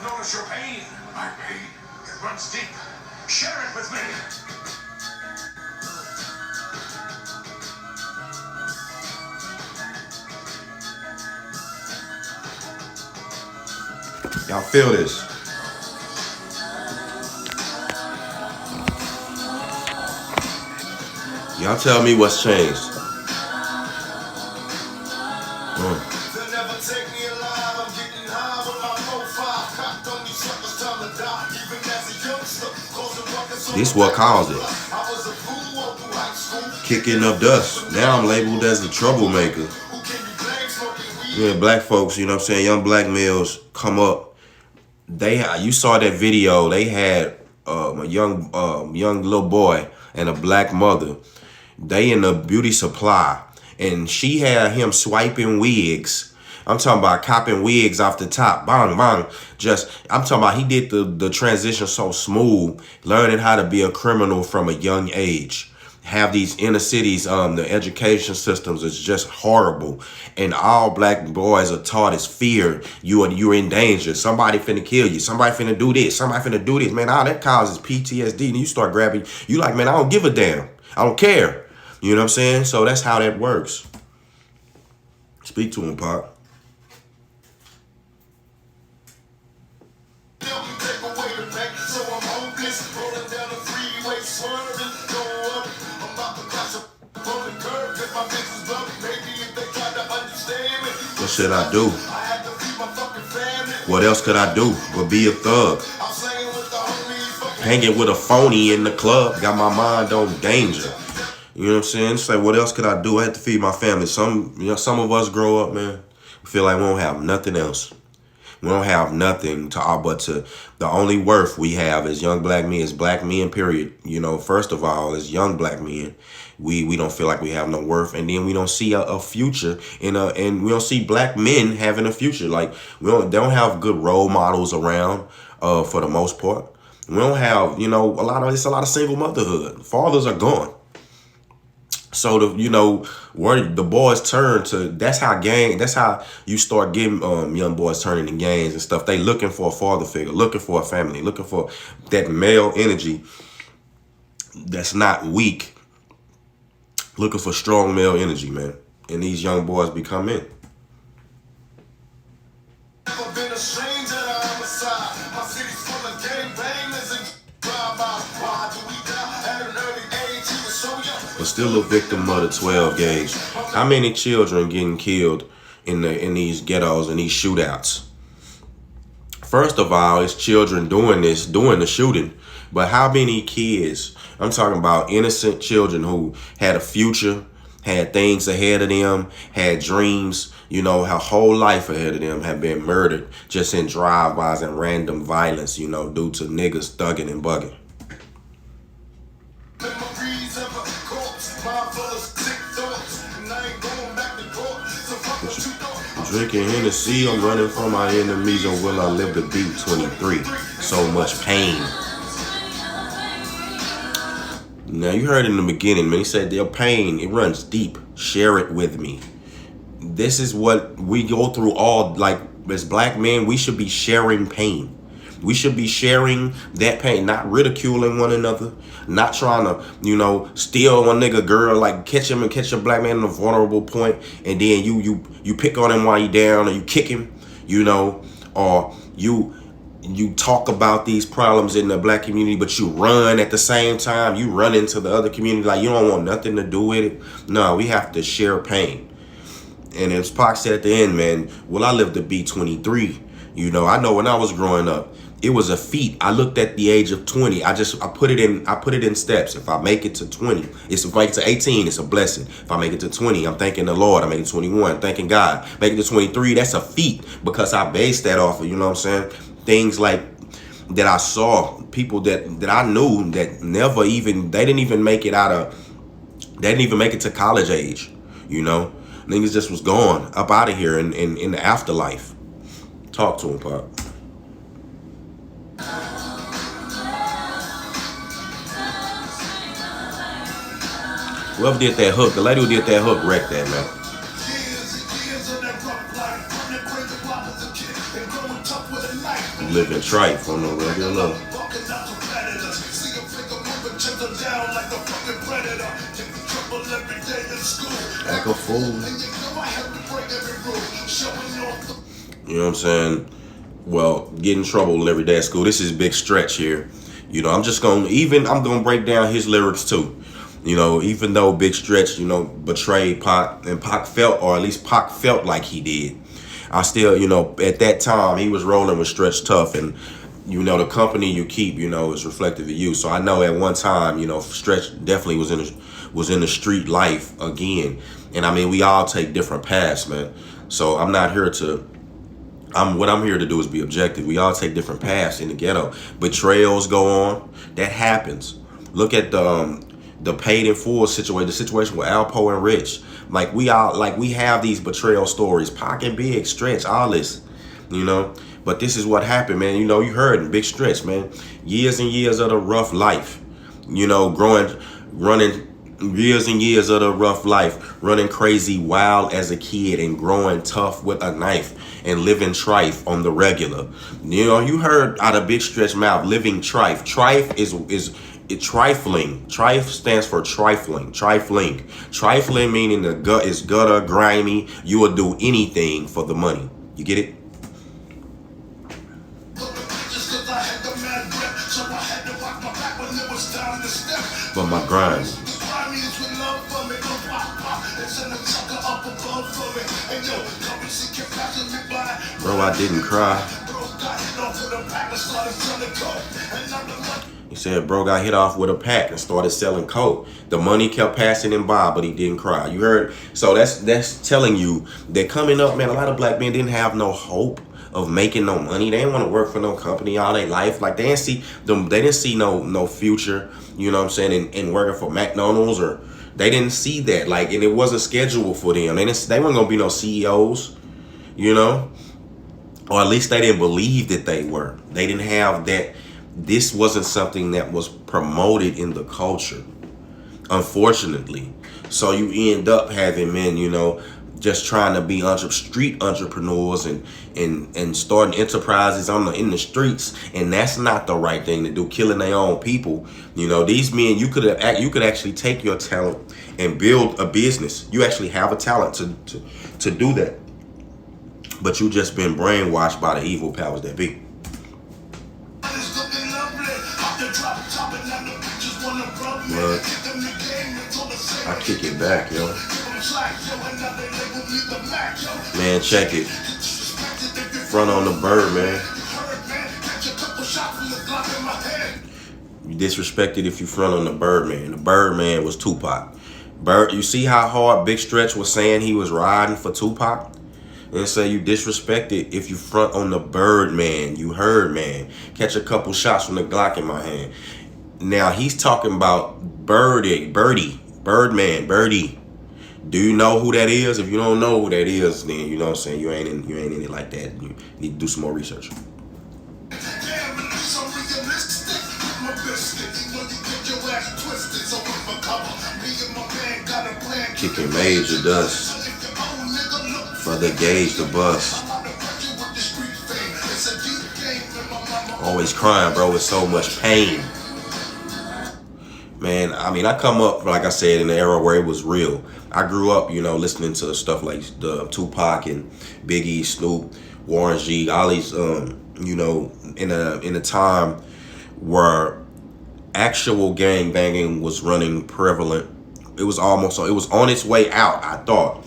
Acknowledge your pain. My pain, it runs deep. Share it with me. Y'all feel this? Y'all tell me what's changed. This what caused it. Kicking up dust. Now I'm labeled as the troublemaker. Yeah, black folks, you know what I'm saying? Young black males come up. You saw that video. They had a young little boy and a black mother. They in the beauty supply, and she had him swiping wigs. I'm talking about copping wigs off the top, bang, bang. I'm talking about he did the transition so smooth, learning how to be a criminal from a young age. Have these inner cities, the education systems is just horrible, and all black boys are taught is fear. You're in danger. Somebody finna kill you. Somebody finna do this. Somebody finna do this. Man, all that causes PTSD. And you start grabbing. You like, man, I don't give a damn. I don't care. You know what I'm saying? So that's how that works. Speak to him, Pop. What should I do? What else could I do but be a thug? Hanging with a phony in the club. Got my mind on danger. You know what I'm saying? It's like, what else could I do? I had to feed my family. Some of us grow up, man. We feel like we don't have nothing else. We don't have nothing the only worth we have as young black men, is black men, period. You know, first of all, as young black men, we don't feel like we have no worth, and then we don't see a future and we don't see black men having a future. Like they don't have good role models around for the most part. We don't have, a lot of single motherhood. Fathers are gone. So where the boys turn to, that's how you start getting young boys turning in gangs and stuff. They looking for a father figure, looking for a family, looking for that male energy that's not weak, looking for strong male energy, man. And these young boys become in. But still a victim of the 12 gauge. How many children getting killed in these ghettos and these shootouts? First of all, it's children doing the shooting. But how many kids? I'm talking about innocent children who had a future, had things ahead of them, had dreams, her whole life ahead of them, have been murdered just in drive-bys and random violence, due to niggas thugging and bugging. Drinking Hennessy, I'm running from my enemies, or will I live to be 23? So much pain. Now, you heard in the beginning, man, he said their pain, it runs deep. Share it with me. This is what we go through as black men, we should be sharing pain. We should be sharing that pain, not ridiculing one another, not trying to, steal one nigga girl, like catch him and catch a black man in a vulnerable point, and then you pick on him while he down, or you kick him, or you talk about these problems in the black community, but you run at the same time. You run into the other community like you don't want nothing to do with it. No, we have to share pain. And as Pac said at the end, man, will I live to be 23? I know when I was growing up, it was a feat. I looked at the age of 20. I put it in steps. If I make it to 20, if I make it to 18, it's a blessing. If I make it to 20, I'm thanking the Lord. I make it to 21, thanking God. Make it to 23, that's a feat, because I based that off of, things like that I saw, people that I knew that they didn't even make it to college age, Niggas just was gone up out of here in the afterlife. Talk to him, Pop. Whoever did that hook, the lady who did that hook wrecked that, man. Living trife on the regular. Act a fool. You know what I'm saying? Well, get in trouble every day at school. This is Big Stretch here. You know, I'm gonna break down his lyrics too. You know, even though Big Stretch, you know, betrayed Pac, and Pac felt, or at least Pac felt like he did. I still, you know, at that time, he was rolling with Stretch Tough, and, you know, the company you keep, you know, is reflective of you. So I know at one time, you know, Stretch definitely was in the street life again. And I mean, we all take different paths, man. So I'm not here to, what I'm here to do is be objective. We all take different paths in the ghetto. Betrayals go on. That happens. Look at the paid in full situation, the situation with Alpo and Rich. Like we have these betrayal stories. Pac and Big, Stretch, all this, you know. But this is what happened, man. You know, you heard in Big Stretch, man. Years and years of the rough life. You know, running years and years of the rough life, running crazy wild as a kid and growing tough with a knife and living trife on the regular. You know, you heard out of Big Stretch mouth, living trife. Trife is trifling. Trife stands for trifling. Trifling meaning the gut is gutter, grimy. You will do anything for the money. You get it? But my grind. Bro, I didn't cry. He said, bro got hit off with a pack and started selling coke. The money kept passing him by, but he didn't cry. You heard? So that's telling you that coming up, man, a lot of black men didn't have no hope of making no money. They didn't want to work for no company all their life. Like they didn't see no future, you know what I'm saying, in working for McDonald's, or they didn't see that. Like, and it wasn't scheduled for them. They weren't gonna be no CEOs, you know? Or at least they didn't believe that they were. They didn't have that. This wasn't something that was promoted in the culture, unfortunately. So you end up having men, you know, just trying to be street entrepreneurs and starting enterprises in the streets, and that's not the right thing to do. Killing their own people, you know. These men, you could actually take your talent and build a business. You actually have a talent to do that, but you just been brainwashed by the evil powers that be. But I kick it back, yo. Man, check it. Front on the bird, man. You disrespected if you front on the Birdman. The Birdman was Tupac. You see how hard Big Stretch was saying he was riding for Tupac? And say you disrespected if you front on the Birdman. You heard, man. Catch a couple shots from the Glock in my hand. Now he's talking about Birdman. Do you know who that is? If you don't know who that is, then you know what I'm saying, you ain't in it like that. You need to do some more research. Kicking major dust for the gauge to bust. Always crying, bro, with so much pain. Man, I mean, I come up, like I said, in the era where it was real. I grew up, you know, listening to stuff like the Tupac and Biggie, Snoop, Warren G, all these, you know, in a time where actual gang banging was running prevalent. It was on its way out, I thought.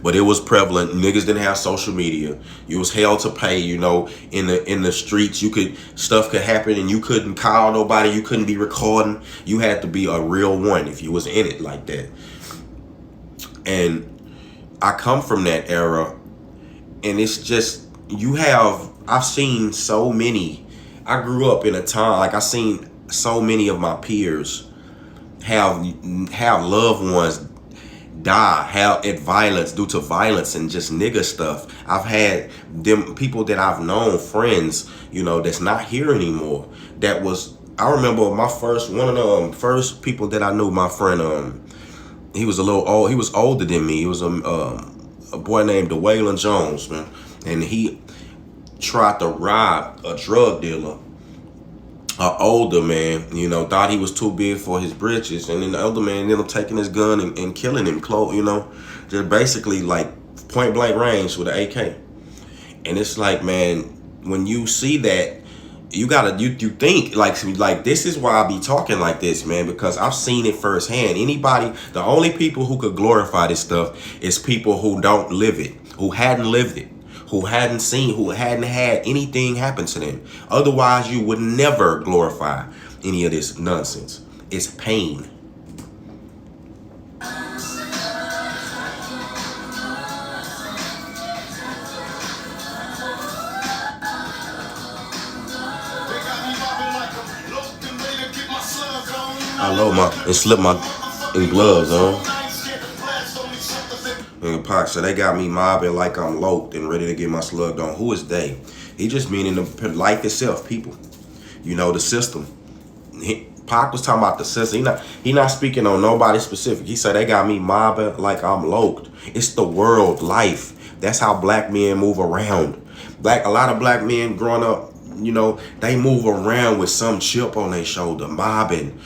But it was prevalent. Niggas didn't have social media. You was hell to pay, you know, in the streets. Stuff could happen and you couldn't call nobody. You couldn't be recording. You had to be a real one if you was in it like that. And I come from that era, and it's just, I've seen so many. I grew up in a time, like I seen so many of my peers have loved ones die, have violence due to violence and just nigga stuff. I've had them people that I've known, friends, you know, that's not here anymore. I remember one of the first people that I knew, my friend, he was a little old, he was older than me. He was a boy named DeWaylon Jones, man. And he tried to rob a drug dealer. An older man, you know, thought he was too big for his britches, and then the older man ended up taking his gun and killing him, you know, just basically like point blank range with an AK. And it's like, man, when you see that, you gotta you think like this is why I be talking like this, man, because I've seen it firsthand. The only people who could glorify this stuff is people who don't live it, who hadn't lived it, who hadn't had anything happen to them. Otherwise, you would never glorify any of this nonsense. It's pain. I love and slip my gloves on. And Pac said they got me mobbing like I'm loped and ready to get my slug on. Who is they? He just meaning the life itself, people. You know, the system. Pac was talking about the system. He not speaking on nobody specific. He said they got me mobbing like I'm loped. It's the world, life. That's how black men move around. A lot of black men growing up, you know, they move around with some chip on their shoulder, mobbing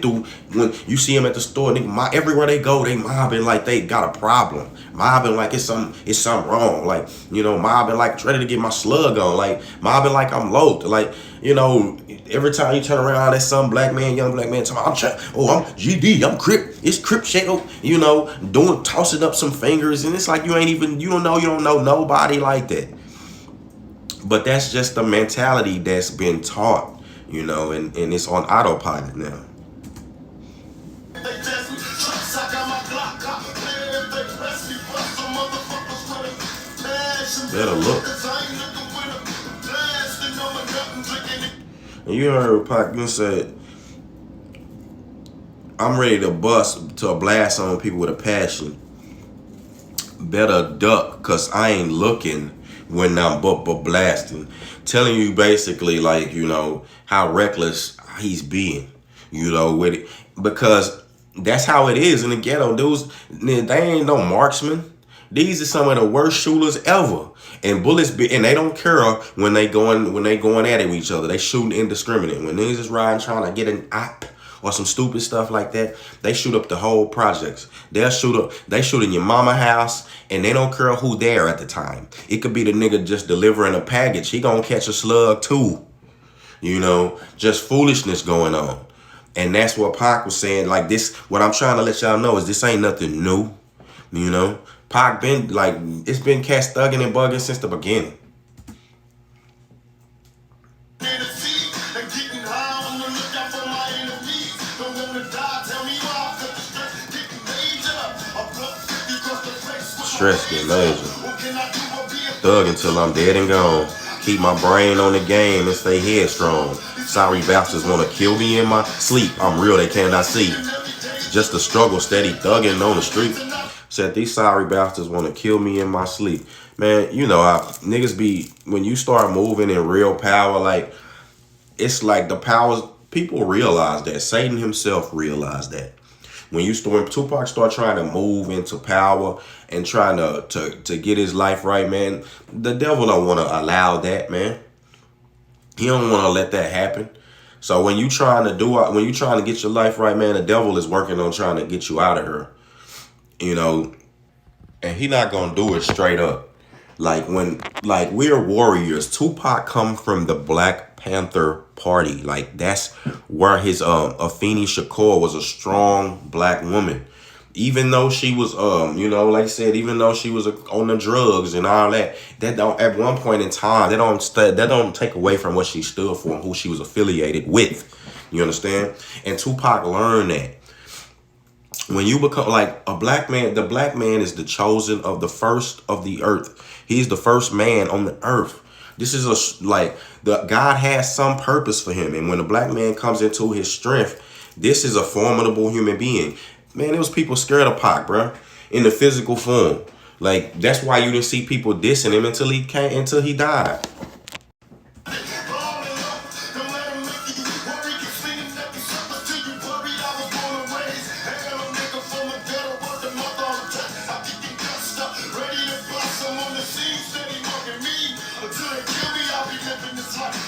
through. When you see them at the store, nigga, everywhere they go, they mobbing like they got a problem, mobbing like it's something wrong, like, you know, mobbing like ready to get my slug on, like mobbing like I'm loaded, like, you know, every time you turn around, there's some young black man talking, I'm GD, I'm Crip, it's Crip Shadow, you know, tossing up some fingers, and it's like you don't know nobody like that. But that's just the mentality that's been taught, you know, and it's on autopilot now. Better look. And you heard Pac said, I'm ready to bust to a blast on people with a passion. Better duck, cause I ain't looking when I'm blasting. Telling you basically, like, you know, how reckless he's being, you know, with it. Because that's how it is in the ghetto. Dudes, they ain't no marksmen. These are some of the worst shooters ever. And and they don't care when they going at it with each other. They shooting indiscriminate. When niggas is riding trying to get an op or some stupid stuff like that, they shoot up the whole projects. They shoot in your mama house, and they don't care who there at the time. It could be the nigga just delivering a package. He gonna catch a slug too. You know, just foolishness going on. And that's what Pac was saying. Like this, what I'm trying to let y'all know is this ain't nothing new. You know, Pac been like, it's been cast thugging and bugging since the beginning. Stress get major. Thug until I'm dead and gone. Keep my brain on the game and stay headstrong. Sorry bastards wanna kill me in my sleep. I'm real, they cannot see. Just a struggle, steady thugging on the street. Said these sorry bastards wanna kill me in my sleep. Man, you know how niggas be, when you start moving in real power, like, it's like the powers, people realize that. Satan himself realized that. When Tupac start trying to move into power and trying to get his life right, man, the devil don't want to allow that, man. He don't want to let that happen. So when you trying to get your life right, man, the devil is working on trying to get you out of here. You know, and he not gonna do it straight up. Like we're warriors. Tupac come from the Black Panther Party. Like that's where his Afeni Shakur was a strong black woman. Even though she was you know, like I said, even though she was on the drugs and all that, that don't, at one point in time, that don't take away from what she stood for and who she was affiliated with. You understand? And Tupac learned that. When you become like a black man, the black man is the chosen of the first of the earth. He's the first man on the earth. This is God has some purpose for him. And when a black man comes into his strength, this is a formidable human being. Man, there was people scared of Pac, bro, in the physical form. Like, that's why you didn't see people dissing him until he died. Until they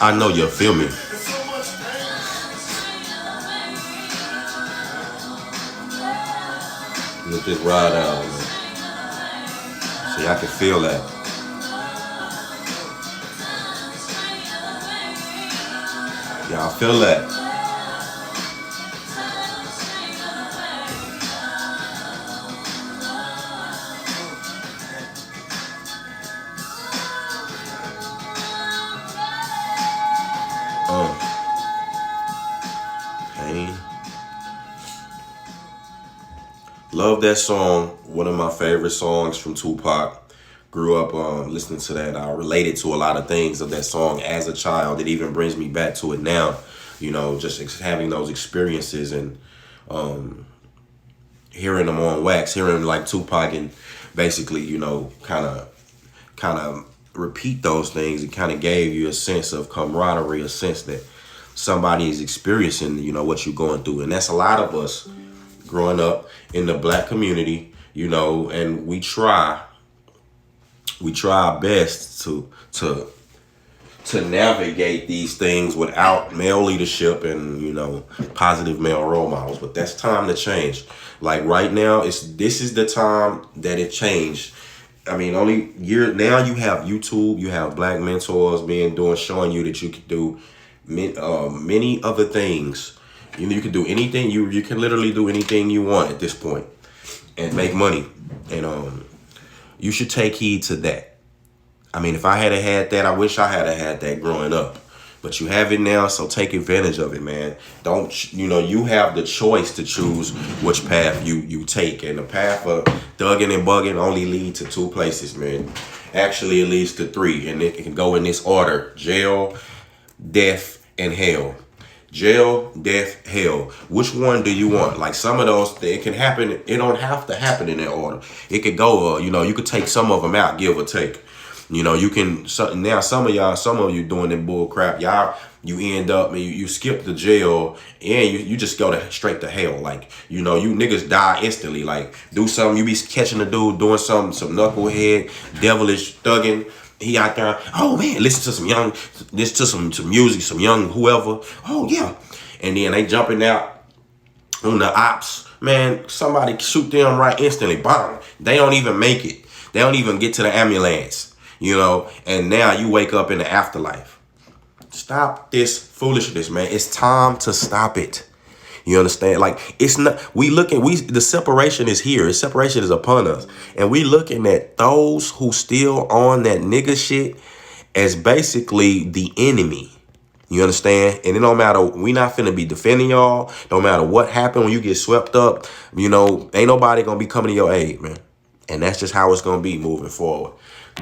I know you'll feel me. Let this ride out, man. See, I can feel that. Y'all feel that? Pain. Love that song. One of my favorite songs from Tupac. Grew up listening to that. I related to a lot of things of that song as a child. It even brings me back to it now. You know, just having those experiences and hearing them on wax, hearing like Tupac and basically, you know, kind of repeat those things. It kind of gave you a sense of camaraderie, a sense that somebody is experiencing, you know, what you're going through. And that's a lot of us growing up in the black community, you know, and we try our best to navigate these things without male leadership and, you know, positive male role models. But that's time to change. Like right now, this is the time that it changed. I mean, now you have YouTube, you have black mentors showing you that you can do many other things. You know, you can do anything. You can literally do anything you want at this point and make money. And you should take heed to that. I mean, if I had that, I wish I had that growing up. But you have it now, so take advantage of it, man. You have the choice to choose which path you take. And the path of thugging and bugging only lead to two places, man. Actually, it leads to three. And it can go in this order: jail, death, and hell. Jail, death, hell. Which one do you want? Like some of those, it can happen. It don't have to happen in that order. It could go, you could take some of them out, give or take. You know, you can, now some of you doing that bull crap, you end up, you skip the jail and you just go straight to hell. Like, you niggas die instantly. Like, do something, you be catching a dude doing some knucklehead, devilish thugging. He out there, oh man, listen to some music, some young whoever. Oh yeah. And then they jumping out on the ops. Man, somebody shoot them right instantly. Bang. They don't even make it. They don't even get to the ambulance. And now you wake up in the afterlife. Stop this foolishness, man. It's time to stop it. You understand? Like, it's not, the separation is here. The separation is upon us. And we looking at those who still on that nigga shit as basically the enemy. You understand? And it don't matter. We not finna be defending y'all. No matter what happened when you get swept up, ain't nobody gonna be coming to your aid, man. And that's just how it's gonna be moving forward.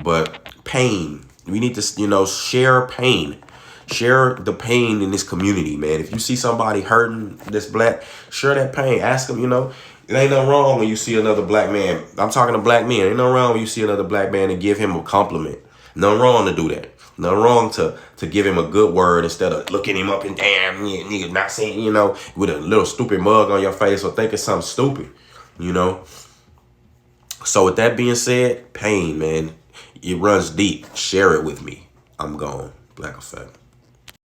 But pain, we need to, share pain. Share the pain in this community, man. If you see somebody hurting that's black, share that pain. Ask them, it ain't nothing wrong when you see another black man. I'm talking to black men. Ain't nothing wrong when you see another black man and give him a compliment. Nothing wrong to do that. Nothing wrong to give him a good word instead of looking him up and damn, nigga, not saying, with a little stupid mug on your face or thinking something stupid, So with that being said, pain, man. It runs deep. Share it with me. I'm gone. Black Effect.